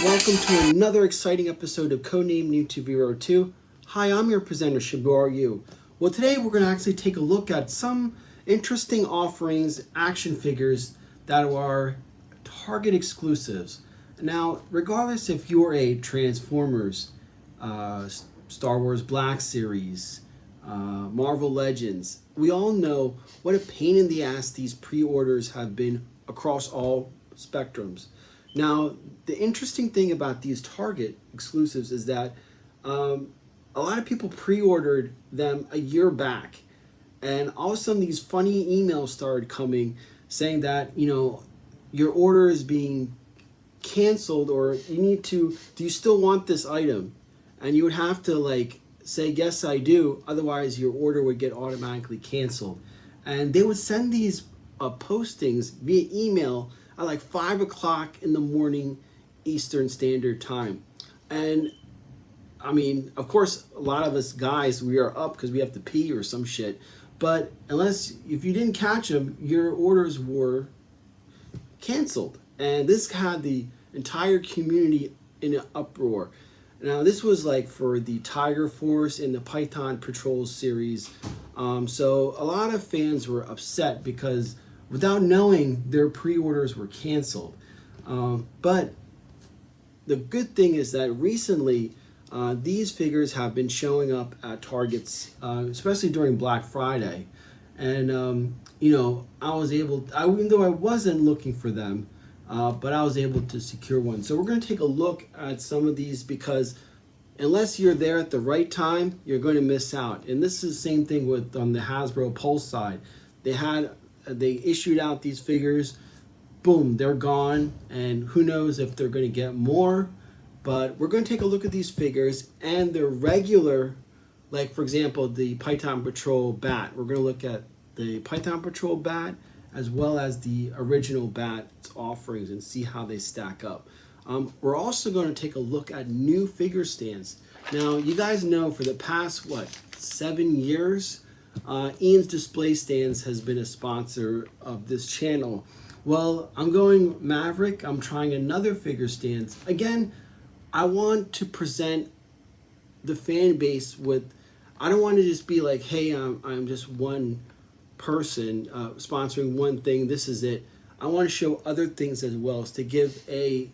welcome to another exciting episode of Codename New to Vero 2. Hi, I'm your presenter, GIJoe. Well, today we're going to actually take a look at some interesting offerings, action figures that are Target exclusives. Now, regardless if you're a Transformers, Star Wars Black Series, Marvel Legends, we all know what a pain in the ass these pre-orders have been across all spectrums. Now, the interesting thing about these Target exclusives is that a lot of people pre-ordered them a year back, and all of a sudden these funny emails started coming saying that, you know, your order is being canceled, or you need to, do you still want this item? And you would have to like say, yes, I do, otherwise your order would get automatically canceled. And they would send these postings via email at like 5 o'clock in the morning Eastern Standard Time. And I mean, of course, a lot of us guys, we are up because we have to pee or some shit. But if you didn't catch them, your orders were canceled. And this had the entire community in an uproar. Now, this was like for the Tiger Force and the Python Patrol series. So a lot of fans were upset because without knowing, their pre-orders were canceled. But the good thing is that recently, these figures have been showing up at Targets, especially during Black Friday. And, you know, even though I wasn't looking for them, but I was able to secure one. So we're going to take a look at some of these because unless you're there at the right time, you're going to miss out. And this is the same thing with on the Hasbro Pulse side. They issued out these figures, boom, they're gone, and who knows if they're going to get more. But we're going to take a look at these figures and their regular, like for example, the Python Patrol bat. We're going to look at the Python Patrol bat as well as the original bat offerings and see how they stack up. We're also going to take a look at new figure stands. Now, you guys know for the past, 7 years, Ian's Display Stands has been a sponsor of this channel. Well, I'm going Maverick. I'm trying another figure stands. Again, I want to present the fan base with, I don't want to just be like, hey, I'm just one person sponsoring one thing, this is it. I want to show other things as well, to give the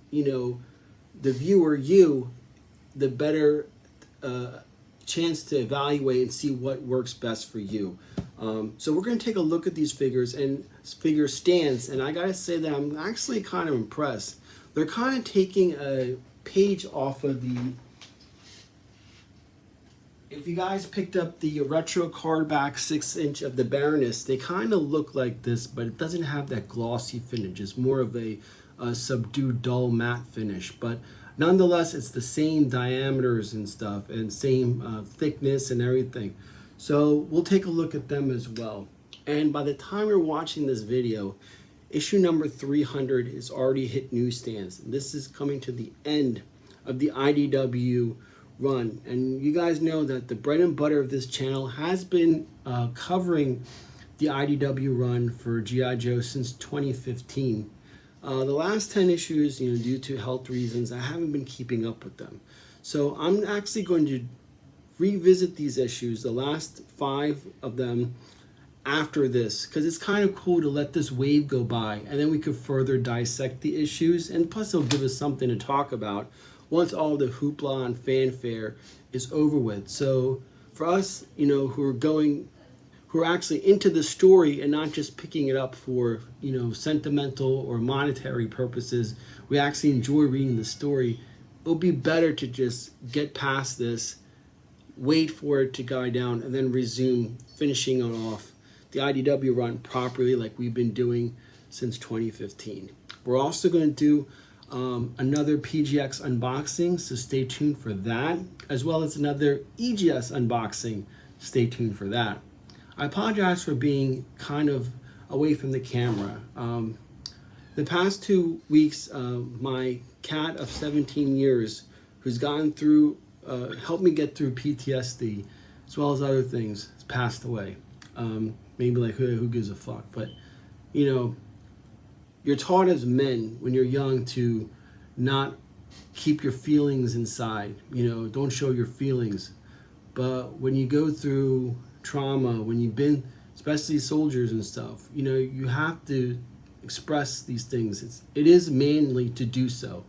viewer, the better chance to evaluate and see what works best for you. So we're going to take a look at these figures and figure stands, and I gotta say that I'm actually kind of impressed. They're kind of taking a page off of if you guys picked up the retro card back 6-inch of the Baroness, they kind of look like this, but it doesn't have that glossy finish. It's more of a subdued, dull matte finish, but nonetheless, it's the same diameters and stuff, and same thickness and everything. So we'll take a look at them as well. And by the time you're watching this video, issue number 300 is already hit newsstands. This is coming to the end of the IDW run. And you guys know that the bread and butter of this channel has been covering the IDW run for G.I. Joe since 2015. The last 10 issues, due to health reasons, I haven't been keeping up with them. So I'm actually going to revisit these issues, the last 5 of them, after this, because it's kind of cool to let this wave go by, and then we could further dissect the issues, and plus it'll give us something to talk about once all the hoopla and fanfare is over with. So for us, who are actually into the story and not just picking it up for, sentimental or monetary purposes, we actually enjoy reading the story. It'll be better to just get past this, wait for it to die down, and then resume finishing it off the IDW run properly like we've been doing since 2015. We're also going to do another PGX unboxing, so stay tuned for that, as well as another EGS unboxing. Stay tuned for that. I apologize for being kind of away from the camera. The past 2 weeks, my cat of 17 years, who's gone through, helped me get through PTSD, as well as other things, has passed away. Maybe like, who gives a fuck? But, you're taught as men when you're young to not keep your feelings inside. You know, don't show your feelings. But when you go through trauma, when you've been, especially soldiers and stuff, you know, you have to express these things. It is manly to do so.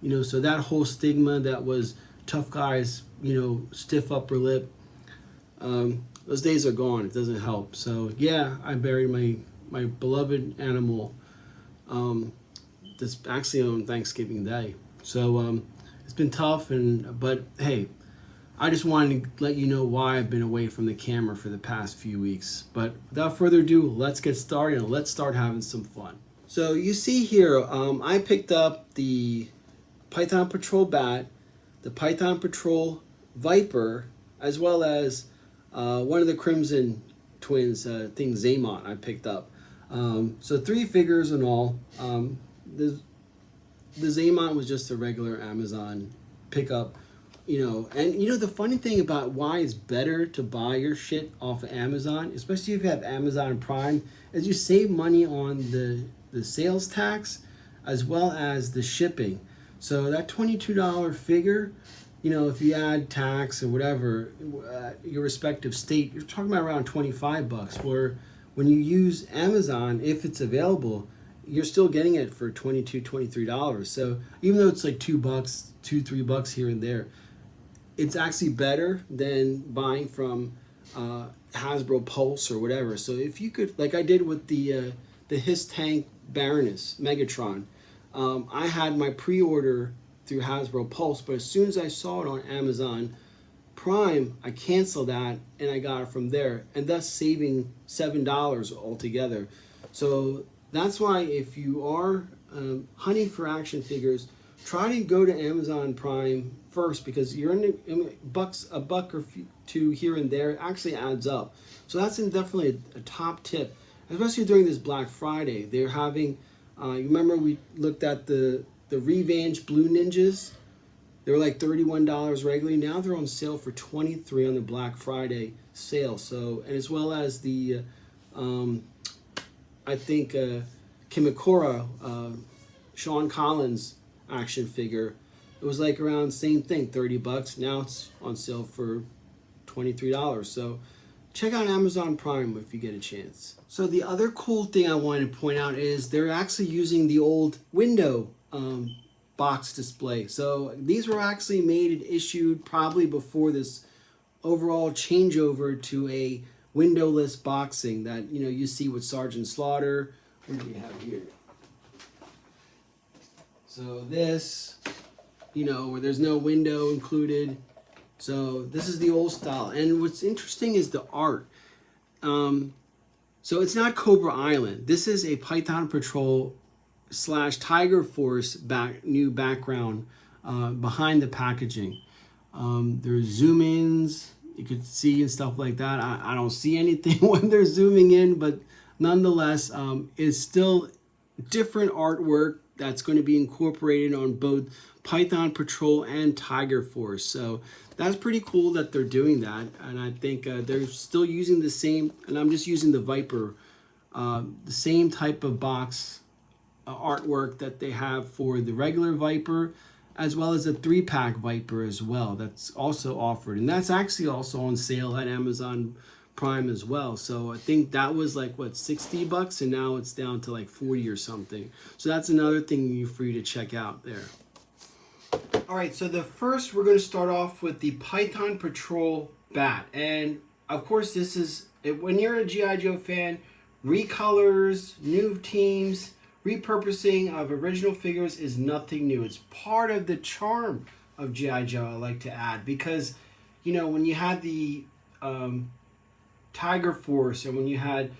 You know, so that whole stigma that was tough guys, you know, stiff upper lip, those days are gone. It doesn't help. So yeah, I buried my beloved animal this actually on Thanksgiving Day. So it's been tough, but hey, I just wanted to let you know why I've been away from the camera for the past few weeks. But without further ado, let's get started and let's start having some fun. So you see here, I picked up the Python Patrol Bat, the Python Patrol Viper, as well as one of the Crimson Twins things, Zaymont, I picked up. So 3 figures in all. The Zaymont was just a regular Amazon pickup, you know. And you know the funny thing about why it's better to buy your shit off of Amazon, especially if you have Amazon Prime, is you save money on the sales tax as well as the shipping. So that $22 figure, you know, if you add tax or whatever, your respective state, you're talking about around $25. Where when you use Amazon, if it's available, you're still getting it for $22, $23. So even though it's like $2, $2-3 here and there, it's actually better than buying from Hasbro Pulse or whatever. So if you could, like I did with the His Tank Baroness Megatron, I had my pre-order through Hasbro Pulse, but as soon as I saw it on Amazon Prime, I canceled that and I got it from there, and thus saving $7 altogether. So that's why if you are hunting for action figures, try to go to Amazon Prime first, because you're in a buck or two here and there actually adds up. So that's definitely a top tip, especially during this Black Friday. They're having, you remember we looked at the Revenge Blue Ninjas? They were like $31 regularly. Now they're on sale for $23 on the Black Friday sale. So, and as well as the, I think Kimakura, Sean Collins action figure, it was like around same thing, $30. Now it's on sale for $23. So check out Amazon Prime if you get a chance. So the other cool thing I wanted to point out is they're actually using the old window box display. So these were actually made and issued probably before this overall changeover to a windowless boxing that, you know, you see with Sergeant Slaughter. What do we have here? So this, you know, where there's no window included. So this is the old style. And what's interesting is the art. So it's not Cobra Island. This is a Python Patrol / Tiger Force new background behind the packaging. There's zoom-ins you could see and stuff like that. I don't see anything when they're zooming in, but nonetheless, it's still different artwork that's going to be incorporated on both Python Patrol and Tiger Force. So that's pretty cool that they're doing that. And I think they're still using the same, and I'm just using the Viper, the same type of box artwork that they have for the regular Viper, as well as a 3-pack Viper as well. That's also offered, and that's actually also on sale at Amazon Prime as well. So I think that was like what, $60, and now it's down to like 40 or something. So that's another thing for you to check out there. All right, so we're going to start off with the Python Patrol Bat, and of course this is, when you're a G.I. Joe fan, recolors, new teams, repurposing of original figures is nothing new. It's part of the charm of G.I. Joe, I like to add, because, you know, when you had the Tiger Force and when you had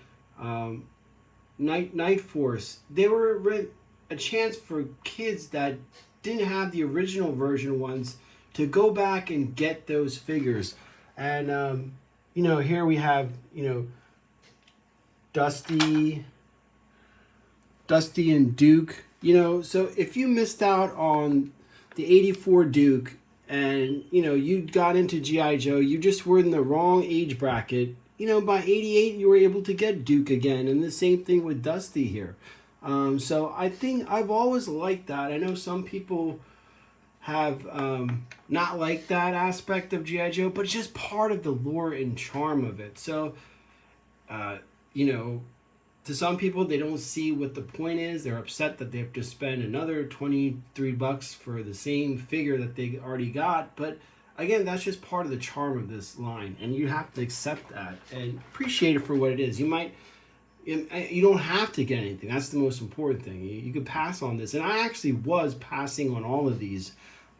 Night Force, they were a chance for kids that didn't have the original version ones to go back and get those figures. And, you know, here we have, you know, Dusty and Duke, you know. So if you missed out on the 84 Duke and, you know, you got into G.I. Joe, you just were in the wrong age bracket, you know, by 88 you were able to get Duke again, and the same thing with Dusty here. So I think I've always liked that. I know some people have not liked that aspect of G.I. Joe, but it's just part of the lore and charm of it. So, you know, to some people, they don't see what the point is. They're upset that they have to spend another $23 for the same figure that they already got. But again, that's just part of the charm of this line, and you have to accept that and appreciate it for what it is. You don't have to get anything. That's the most important thing. You can pass on this, and I actually was passing on all of these,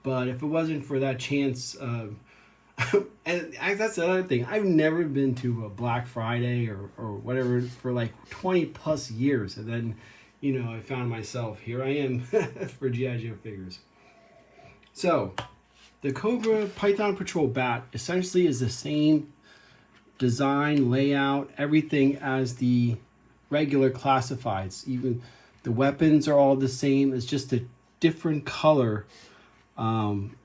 but if it wasn't for that chance, and that's the other thing. I've never been to a Black Friday or whatever for like 20 plus years, and then, you know, I found myself here. I am for G.I. Joe figures. So, the Cobra Python Patrol bat essentially is the same design, layout, everything as the regular classifieds. Even the weapons are all the same. It's just a different color.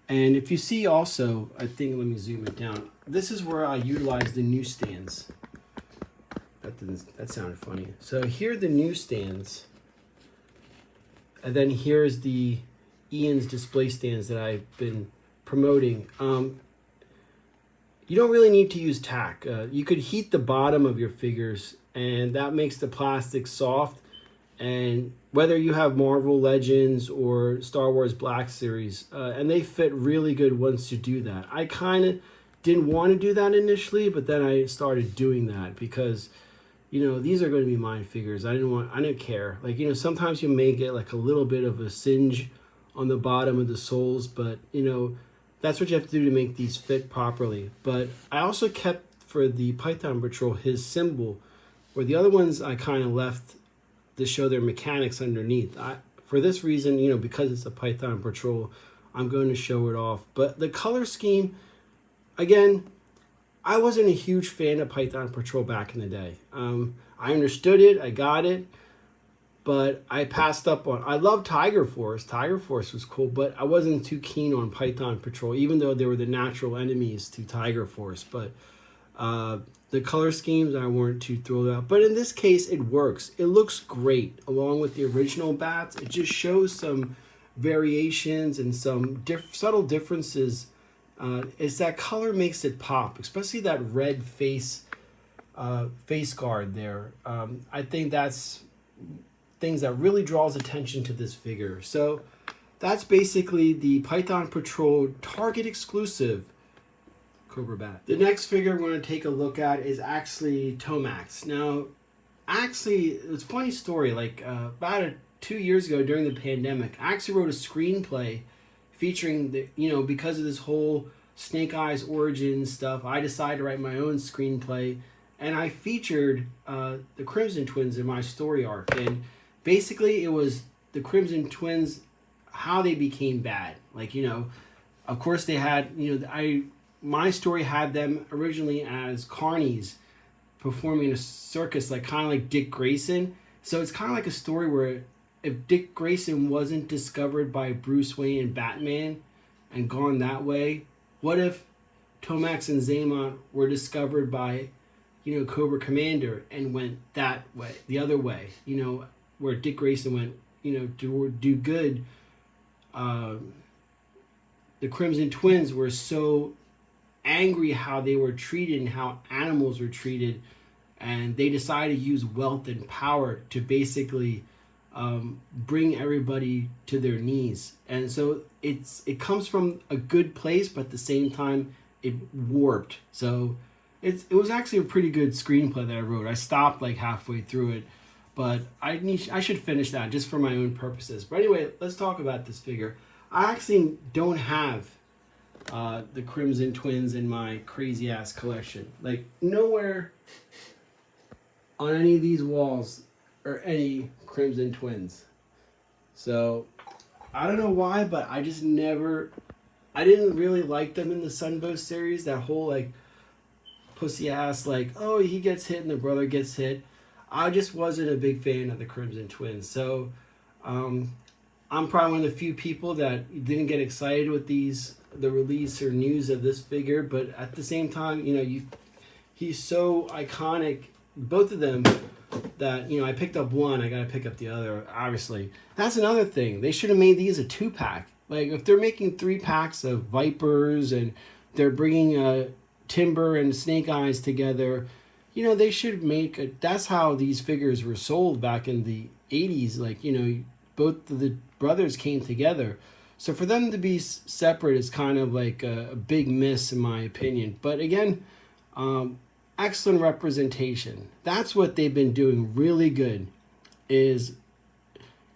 And if you see also, I think, let me zoom it down. This is where I utilize the newsstands. That sounded funny. So here are the newsstands. And then here's the Ian's display stands that I've been promoting. You don't really need to use tack. You could heat the bottom of your figures, and that makes the plastic soft. And whether you have Marvel Legends or Star Wars Black Series, and they fit really good once you do that. I kind of didn't want to do that initially, but then I started doing that because, you know, these are going to be my figures. I didn't care. Like, you know, sometimes you may get like a little bit of a singe on the bottom of the soles, but, you know, that's what you have to do to make these fit properly. But I also kept for the Python Patrol his symbol, where the other ones I kind of left to show their mechanics underneath. For this reason, you know, because it's a Python Patrol, I'm going to show it off. But the color scheme, again, I wasn't a huge fan of Python Patrol back in the day. I understood it, I got it, but I passed up on. I love Tiger Force. Tiger Force was cool, but I wasn't too keen on Python Patrol, even though they were the natural enemies to Tiger Force. But the color schemes I weren't too thrilled about. But in this case, it works. It looks great along with the original bats. It just shows some variations and some subtle differences. Is that color makes it pop, especially that red face guard there. I think that's things that really draws attention to this figure. So that's basically the Python Patrol Target exclusive Cobra bat. The next figure we're going to take a look at is actually Tomax. Now, actually, it's a funny story. Like about 2 years ago during the pandemic, I actually wrote a screenplay featuring the, you know, because of this whole Snake Eyes origin stuff, I decided to write my own screenplay, and I featured the Crimson Twins in my story arc. And basically, it was the Crimson Twins, how they became bad. Like, you know, of course they had, you know, my story had them originally as carnies performing in a circus, like kind of like Dick Grayson. So it's kind of like a story where if Dick Grayson wasn't discovered by Bruce Wayne and Batman and gone that way, what if Tomax and Xamot were discovered by, you know, Cobra Commander and went that way, the other way, you know, where Dick Grayson went, you know, do good. The Crimson Twins were so angry how they were treated and how animals were treated, and they decided to use wealth and power to basically bring everybody to their knees. And so it comes from a good place, but at the same time it warped. So it was actually a pretty good screenplay that I wrote. I stopped like halfway through it, but I should finish that just for my own purposes. But anyway, let's talk about this figure. I actually don't have the Crimson Twins in my crazy ass collection. Like, nowhere on any of these walls are any Crimson Twins. So I don't know why, but I didn't really like them in the Sunbow series. That whole like pussy ass, like, oh, he gets hit and the brother gets hit. I just wasn't a big fan of the Crimson Twins. So I'm probably one of the few people that didn't get excited with the release or news of this figure, but at the same time, you know, he's so iconic, both of them, that, you know, I picked up one, I gotta pick up the other, obviously. That's another thing. They should have made these a 2-pack. Like if they're making 3 packs of Vipers and they're bringing Timber and Snake Eyes together, they should make that's how these figures were sold back in the 80s. Like, both of the brothers came together. So for them to be separate is kind of like a big miss in my opinion. But again, excellent representation. That's what they've been doing really good is,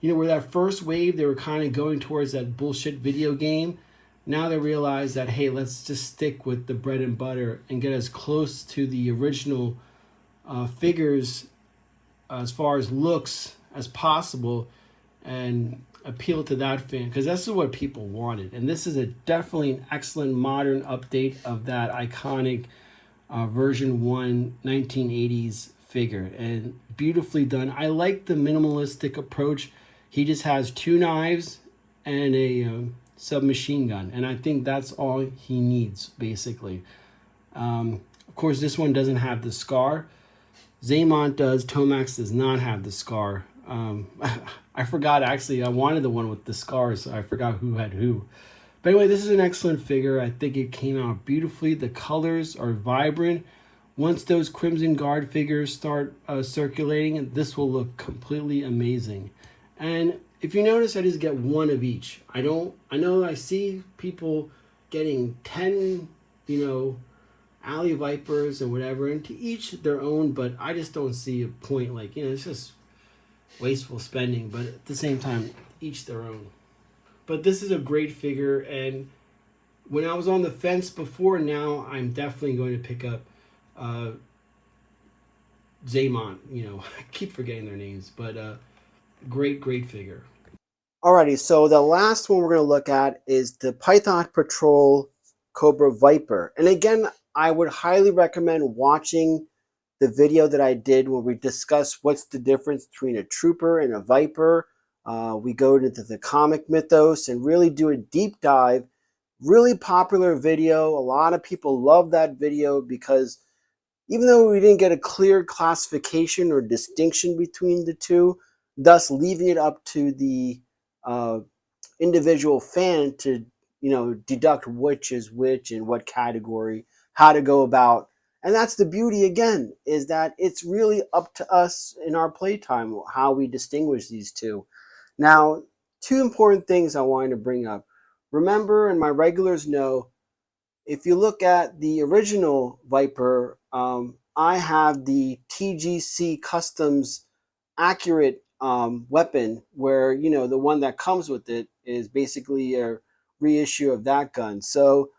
where that first wave, they were kind of going towards that bullshit video game. Now they realize that, hey, let's just stick with the bread and butter and get as close to the original figures as far as looks as possible and appeal to that fan, because this is what people wanted. And this is definitely an excellent modern update of that iconic version 1 1980s figure, and beautifully done. I like the minimalistic approach. He just has 2 knives and a submachine gun, and I think that's all he needs basically. Of course, this one doesn't have the scar. Zaymont does. Tomax does not have the scar. I forgot, actually, I wanted the one with the scars, so I forgot who had who. But anyway, this is an excellent figure. I think it came out beautifully. The colors are vibrant. Once those Crimson Guard figures start circulating, this will look completely amazing. And if you notice, I just get 1 of each. I know I see people getting 10, Alley Vipers and whatever, and to each their own, but I just don't see a point. Like, it's just wasteful spending, but at the same time, each their own. But this is a great figure, and when I was on the fence before, now I'm definitely going to pick up Zaymont. I keep forgetting their names, but great figure. Alrighty, so the last one we're going to look at is the Python Patrol Cobra Viper. And again, I would highly recommend watching the video that I did where we discuss what's the difference between a trooper and a viper. We go into the comic mythos and really do a deep dive. Really popular video. A lot of people love that video because even though we didn't get a clear classification or distinction between the two, thus leaving it up to the individual fan to deduct which is which and what category, how to go about. And that's the beauty, again, is that it's really up to us in our playtime how we distinguish these two. Now, 2 important things I wanted to bring up. Remember, and my regulars know, if you look at the original Viper, I have the TGC Customs Accurate weapon, where the one that comes with it is basically a reissue of that gun. So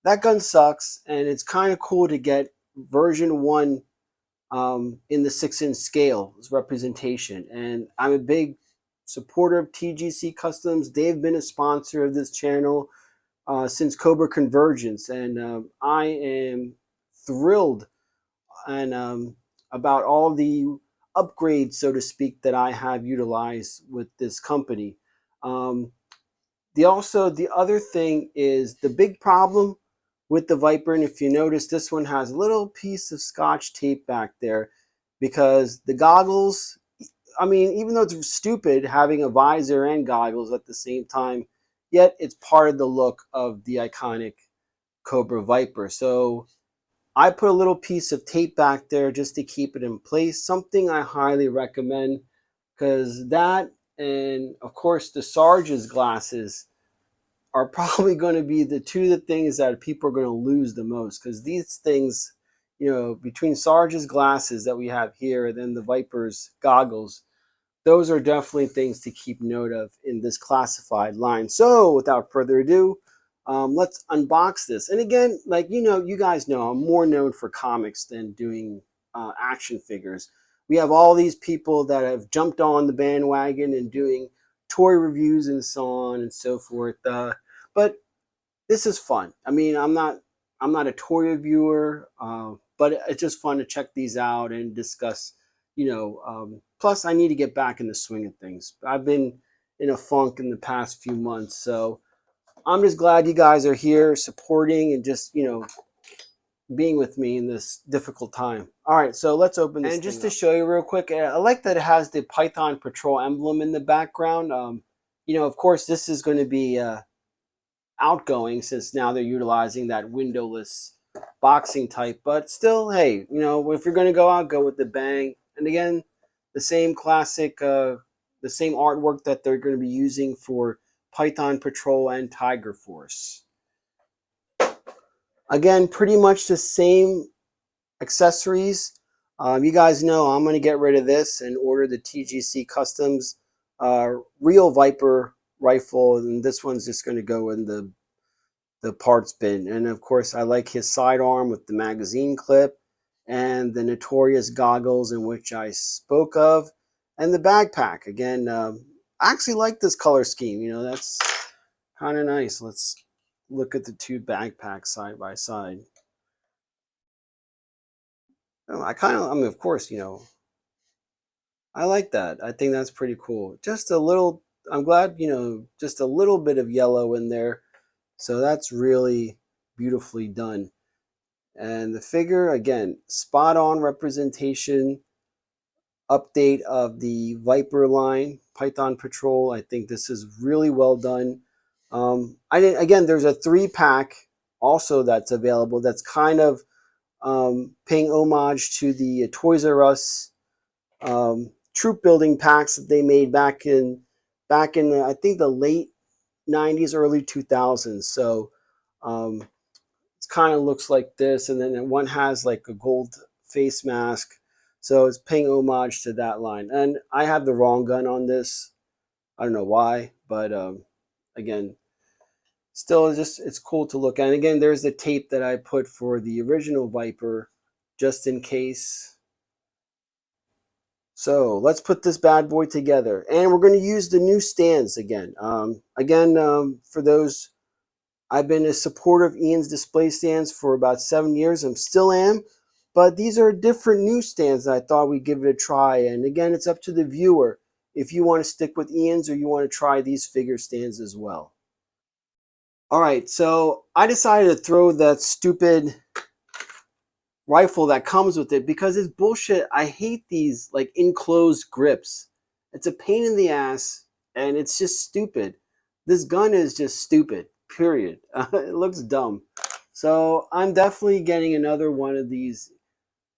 that gun sucks, and it's kind of cool to get version 1 in the 6-inch scale as representation. And I'm a big supporter of TGC Customs. They've been a sponsor of this channel since Cobra Convergence, and I am thrilled and about all the upgrades, so to speak, that I have utilized with this company. The other thing is the big problem with the Viper, and if you notice, this one has a little piece of Scotch tape back there because the goggles, even though it's stupid having a visor and goggles at the same time, yet it's part of the look of the iconic Cobra Viper. So I put a little piece of tape back there just to keep it in place, something I highly recommend, because that, and of course the Sarge's glasses, are probably going to be the 2 things that people are going to lose the most, because these things, between Sarge's glasses that we have here and then the Viper's goggles, those are definitely things to keep note of in this classified line. So without further ado, let's unbox this. And again, you guys know, I'm more known for comics than doing action figures. We have all these people that have jumped on the bandwagon and doing toy reviews and so on and so forth. But this is fun. I'm not a toy reviewer, but it's just fun to check these out and discuss. Plus, I need to get back in the swing of things. I've been in a funk in the past few months, so I'm just glad you guys are here supporting and just being with me in this difficult time. All right, so let's open this. And just to show you real quick, I like that it has the Python Patrol emblem in the background. Of course, this is going to be outgoing, since now they're utilizing that windowless boxing type. But still, hey, if you're going to go out, go with the bang. And again, the same classic, the same artwork that they're going to be using for Python Patrol and Tiger Force. Again, pretty much the same accessories. You guys know I'm going to get rid of this and order the TGC Customs real Viper rifle, and this one's just going to go in the parts bin. And of course, I like his sidearm with the magazine clip and the notorious goggles, in which I spoke of, and the backpack. Again, I actually like this color scheme. That's kind of nice. Let's look at the two backpacks side by side. Of course, I like that. I think that's pretty cool. Just a little, I'm glad, just a little bit of yellow in there. So that's really beautifully done. And the figure, again, spot on representation, update of the Viper line, Python Patrol. I think this is really well done. Again, there's a 3-pack also that's available that's kind of paying homage to the Toys R Us troop building packs that they made back in I think the late 90s, early 2000s. So it kind of looks like this, and then one has like a gold face mask. So it's paying homage to that line. And I have the wrong gun on this. I don't know why, but again, still it's cool to look at. And again, there's the tape that I put for the original Viper, just in case. So let's put this bad boy together, and we're going to use the new stands again. For those, I've been a supporter of Ian's display stands for about 7 years. I still am, but these are different new stands that I thought we'd give it a try. And again, it's up to the viewer if you want to stick with Ian's or you want to try these figure stands as well. All right, so I decided to throw that stupid rifle that comes with it because it's bullshit. I hate these like enclosed grips. It's a pain in the ass, and it's just stupid. This gun is just stupid, period. It looks dumb. So I'm definitely getting another one of these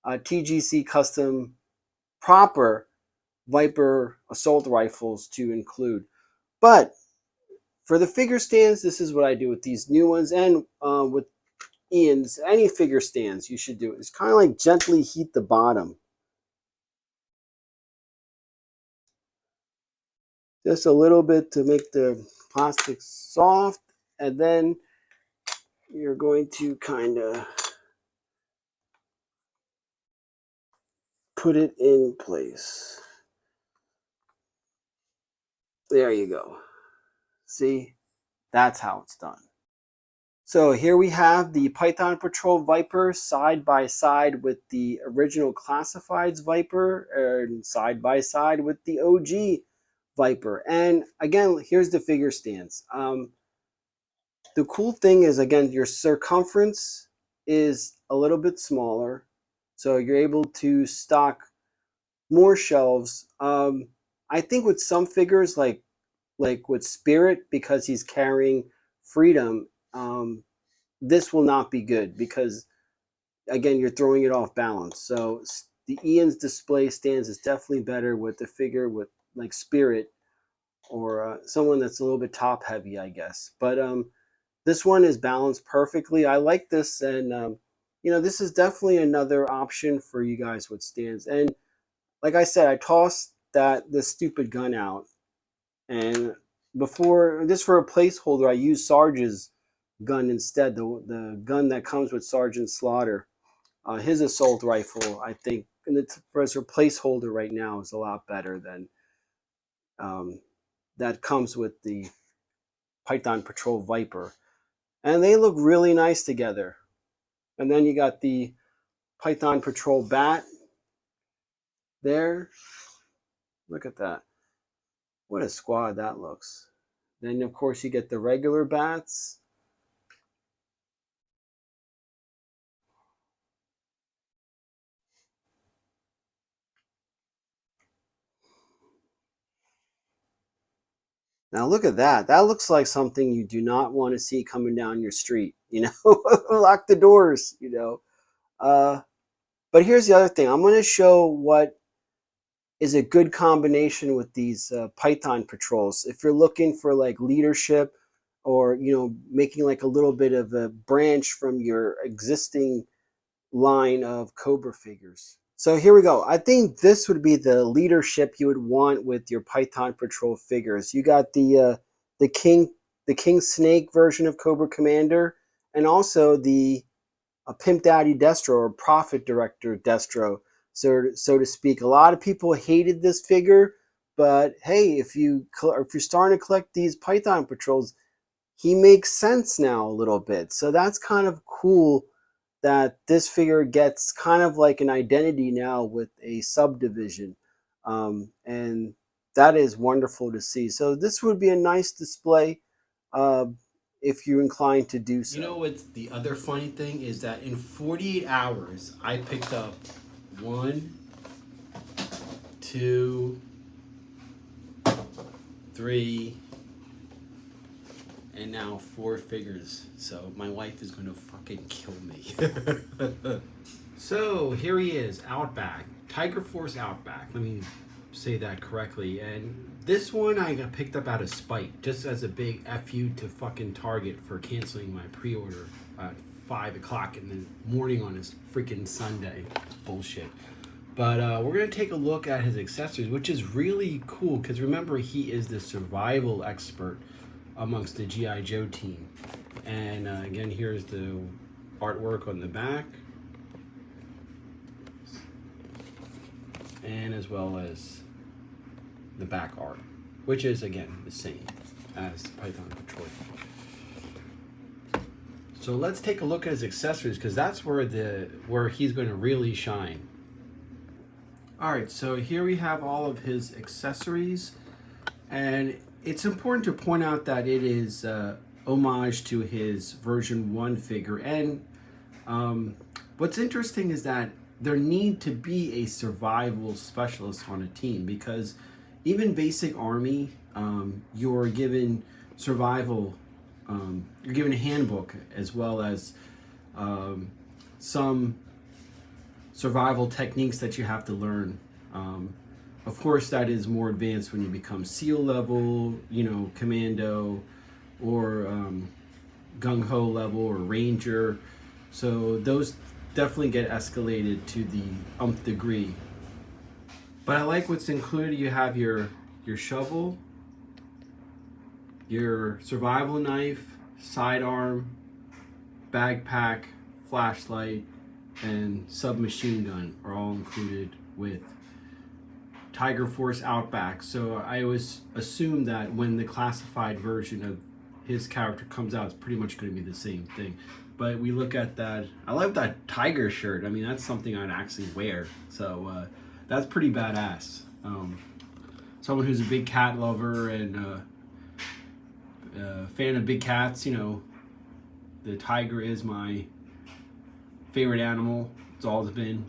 TGC custom proper Viper assault rifles to include. But for the figure stands, this is what I do with these new ones, and with Ian's, any figure stands you should do it. It's kind of like gently heat the bottom. Just a little bit to make the plastic soft, and then you're going to kind of put it in place. There you go. See? That's how it's done. So here we have the Python Patrol Viper side by side with the original Classifieds Viper, and side by side with the OG Viper. And again, here's the figure stance. The cool thing is, again, your circumference is a little bit smaller, so you're able to stock more shelves. I think with some figures, like with Spirit, because he's carrying Freedom, this will not be good because, again, you're throwing it off balance. So the Ian's display stands is definitely better with a figure with like Spirit, or someone that's a little bit top heavy, I guess. But this one is balanced perfectly. I like this, and this is definitely another option for you guys with stands. And like I said, I tossed this stupid gun out, and before this, for a placeholder, I used Sarge's gun instead, the gun that comes with Sergeant Slaughter. His assault rifle, I think, and as a placeholder right now, is a lot better than that comes with the Python Patrol Viper. And they look really nice together. And then you got the Python Patrol bat there. Look at that. What a squad that looks. Then, of course, you get the regular bats. Now look at that. That looks like something you do not want to see coming down your street. Lock the doors. But here's the other thing. I'm going to show what is a good combination with these Python patrols. If you're looking for like leadership, or making like a little bit of a branch from your existing line of Cobra figures. So here we go. I think this would be the leadership you would want with your Python Patrol figures. You got the King Snake version of Cobra Commander, and also the Pimp Daddy Destro, or Prophet Director Destro, so to speak. A lot of people hated this figure, but hey, if you're starting to collect these Python Patrols, he makes sense now a little bit. So that's kind of cool that this figure gets kind of like an identity now with a subdivision. And that is wonderful to see. So this would be a nice display if you're inclined to do so. You know what's the other funny thing is that in 48 hours, I picked up 1, 2, 3, and now 4 figures. So my wife is gonna fucking kill me. So here he is, Outback, Tiger Force Outback. Let me say that correctly. And this one I got picked up out of spite, just as a big FU to fucking Target for canceling my pre-order at 5 o'clock in the morning on this freaking Sunday. Bullshit. But we're going to take a look at his accessories, which is really cool because remember, he is the survival expert amongst the G.I. Joe team. And again, here's the artwork on the back, and as well as the back art, which is again the same as Python Patrol. So let's take a look at his accessories, because that's where he's going to really shine. All right, so here we have all of his accessories, and it's important to point out that it is homage to his version 1 figure. And what's interesting is that there need to be a survival specialist on a team, because even basic army, you're given survival, you're given a handbook as well as some survival techniques that you have to learn. Of course, that is more advanced when you become SEAL level, commando, or gung-ho level, or ranger. So those definitely get escalated to the nth degree. But I like what's included. You have your shovel, your survival knife, sidearm, backpack, flashlight, and submachine gun are all included with Tiger Force Outback. So I always assume that when the classified version of his character comes out, it's pretty much going to be the same thing. But we look at that. I love that tiger shirt. I mean, that's something I'd actually wear. So that's pretty badass. Someone who's a big cat lover and a fan of big cats, the tiger is my favorite animal. It's always been.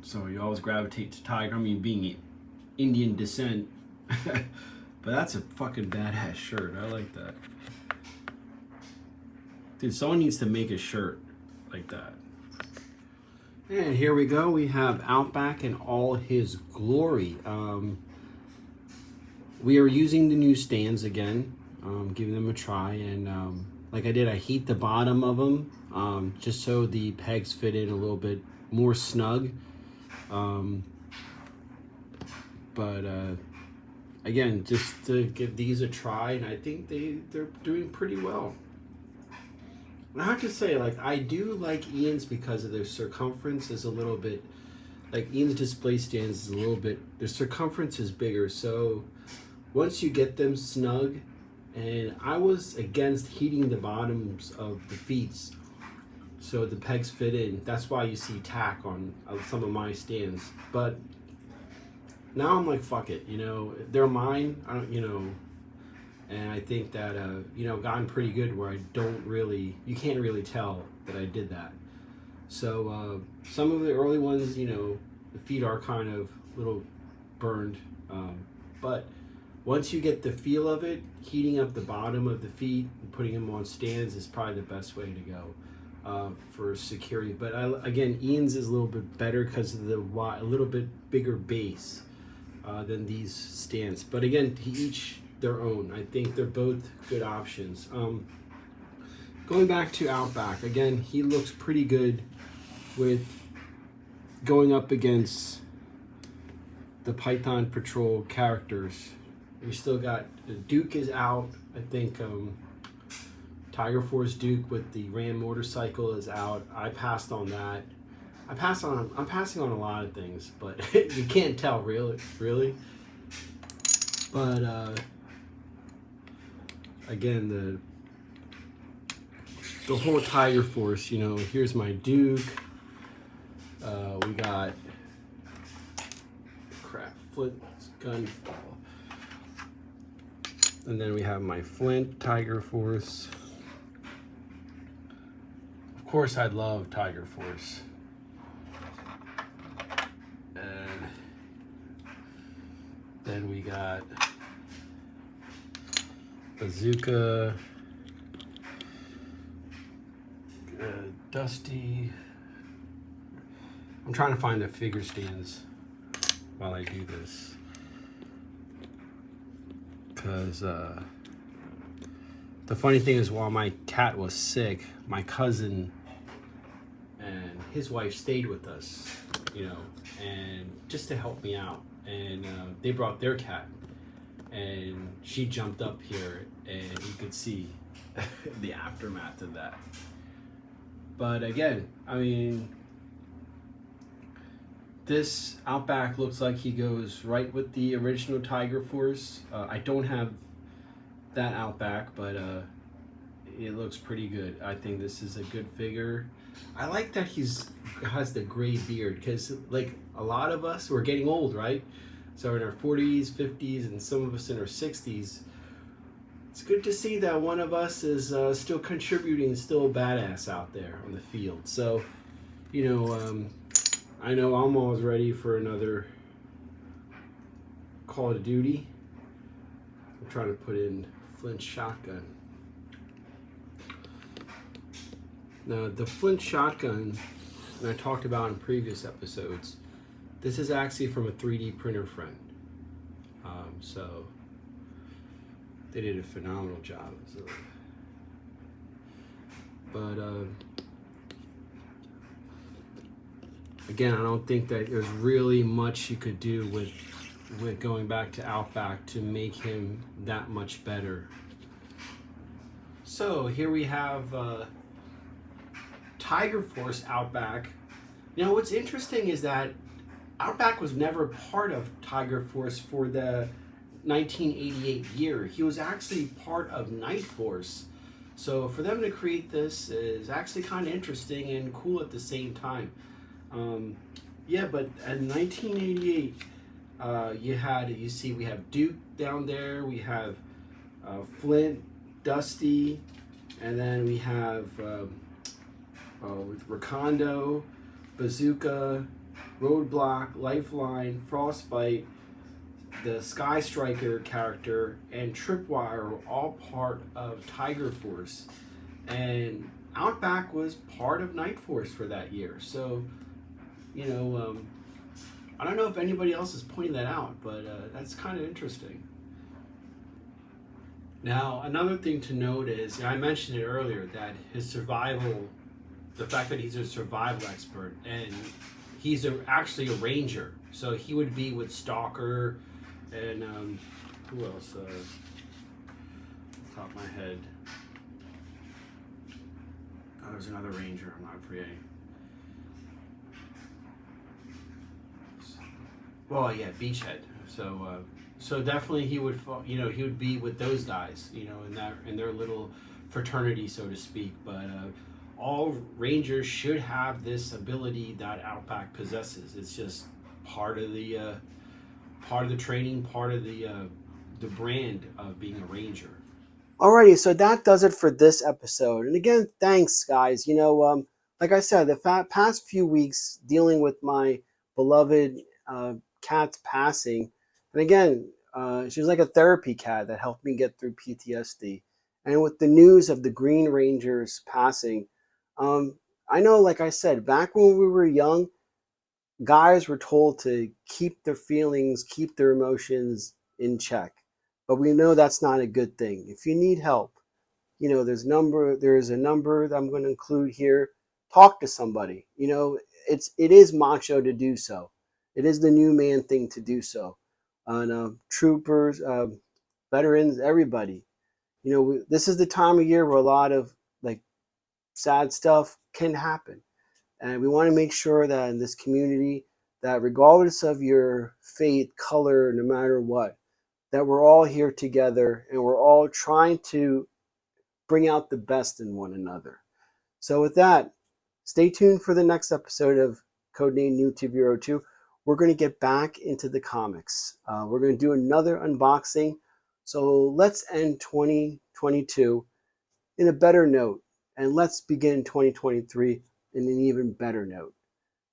So you always gravitate to tiger. I mean, being Indian descent. But that's a fucking badass shirt. I like that. Dude, someone needs to make a shirt like that. And here we go. We have Outback in all his glory. We are using the new stands again, giving them a try. And like I did, I heat the bottom of them just so the pegs fit in a little bit more snug. But again, just to give these a try, and I think they're doing pretty well. I have to say, I do like Ian's because of their circumference is a little bit, Ian's display stands is a little bit, their circumference is bigger. So once you get them snug, and I was against heating the bottoms of the feet so the pegs fit in. That's why you see tack on some of my stands. But now I'm like, fuck it, they're mine. I don't, and I think that, gotten pretty good where you can't really tell that I did that. So some of the early ones, the feet are kind of a little burned, but Once you get the feel of it, heating up the bottom of the feet and putting them on stands is probably the best way to go for security. But again, Ian's is a little bit better because of the a little bit bigger base than these stands. But again, to each their own. I think they're both good options. Going back to Outback, again, he looks pretty good with going up against the Python Patrol characters. We still got Duke is out. I think Tiger Force Duke with the Ram motorcycle is out. I passed on that. I'm passing on a lot of things, but you can't tell really. But again, the whole Tiger Force. Here's my Duke. We got Flint's Gunfall. And then we have my Flint Tiger Force. Of course, I love Tiger Force. And then we got Bazooka, Dusty. I'm trying to find the figure stands while I do this. Because the funny thing is, while my cat was sick, my cousin and his wife stayed with us, and just to help me out. And they brought their cat, and she jumped up here, and you could see the aftermath of that. But again, I mean, this Outback looks like he goes right with the original Tiger Force. I don't have that Outback, but it looks pretty good. I think this is a good figure. I like that has the gray beard, because like a lot of us, we're getting old, right? So in our 40s, 50s, and some of us in our 60s, it's good to see that one of us is still contributing, still a badass out there on the field. So, I know I'm always ready for another Call of Duty. I'm trying to put in Flint shotgun. Now, the Flint shotgun, and I talked about in previous episodes, this is actually from a 3D printer friend. So they did a phenomenal job. But again, I don't think that there's really much you could do with going back to Outback to make him that much better. So here we have Tiger Force Outback. What's interesting is that Outback was never part of Tiger Force for the 1988 year. He was actually part of Night Force. So for them to create this is actually kind of interesting and cool at the same time. Yeah, but in 1988, we have Duke down there, we have Flint, Dusty, and then we have Recondo, Bazooka, Roadblock, Lifeline, Frostbite, the Sky Striker character, and Tripwire were all part of Tiger Force. And Outback was part of Night Force for that year. So, I don't know if anybody else is pointing that out, but that's kind of interesting. Now, another thing to note is, I mentioned it earlier, that his survival, the fact that he's a survival expert, and he's actually a ranger. So he would be with Stalker, and who else? Off the top of my head. Oh, there's another ranger, I'm not forgetting. Well, yeah, Beachhead. So definitely he would, he would be with those guys, in their little fraternity, so to speak. But all rangers should have this ability that Outback possesses. It's just part of the training, part of the brand of being a ranger. Alrighty, so that does it for this episode. And again, thanks, guys. Like I said, the past few weeks dealing with my beloved cat's passing, and again, She was like a therapy cat that helped me get through PTSD. And with the news of the Green Ranger's passing, I know, like I said, back when we were young, guys were told to keep their feelings, keep their emotions in check. But we know that's not a good thing. If you need help, there's a number that I'm going to include here. Talk to somebody. It is macho to do so. It is the new man thing to do so. And troopers, veterans, everybody. This is the time of year where a lot of like sad stuff can happen. And we want to make sure that in this community, that regardless of your faith, color, no matter what, that we're all here together and we're all trying to bring out the best in one another. So with that, stay tuned for the next episode of Codename New to Bureau 2. We're going to get back into the comics. We're going to do another unboxing. So let's end 2022 in a better note. And let's begin 2023 in an even better note.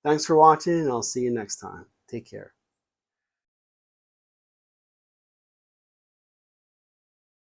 Thanks for watching, and I'll see you next time. Take care.